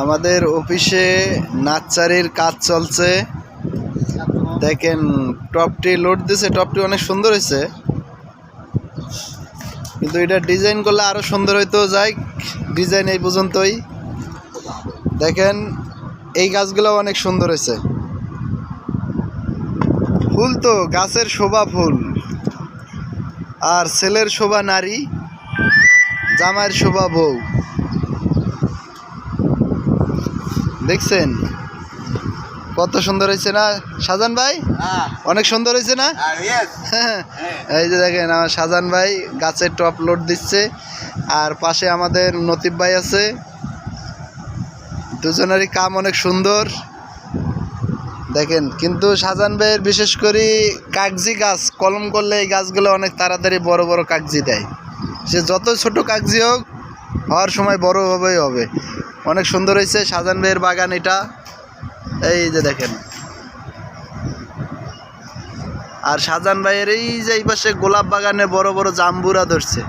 আমাদের অফিসে নার্সারির কাজ চলছে। দেখেন টপটি লোড দিছে, টপটি অনেক সুন্দর হয়েছে, কিন্তু এটা ডিজাইন করলে আরো সুন্দর হইতো। যাই ডিজাইন এই পর্যন্তই। দেখেন এই গাছগুলো অনেক সুন্দর হয়েছে। ফুল তো গাছের শোভা ফুল, আর ছেলের শোভা নারী, জামাইয়ের শোভা বউ। দেখছেন কত সুন্দর হয়েছে না শাহজান ভাই? অনেক সুন্দর হয়েছে না? এই যে দেখেন আমার শাহজান ভাই গাছের টপ লোড দিচ্ছে, আর পাশে আমাদের নতিব ভাই আছে। দুজনেরই কাম অনেক সুন্দর দেখেন। কিন্তু শাহজান ভাইয়ের বিশেষ করে কাগজি গাছ কলম করলে এই গাছগুলো অনেক তাড়াতাড়ি বড় বড় কাগজি দেয়। সে যত ছোট কাগজি হোক হওয়ার সময় বড়ভাবেই হবে। অনেক সুন্দর হয়েছে শাহজান ভাইয়ের বাগান এটা। এই যে দেখেন, আর শাহজান ভাইয়ের এই যে এই পাশে গোলাপ বাগানে বড় বড় জাম্বুরা ধরছে।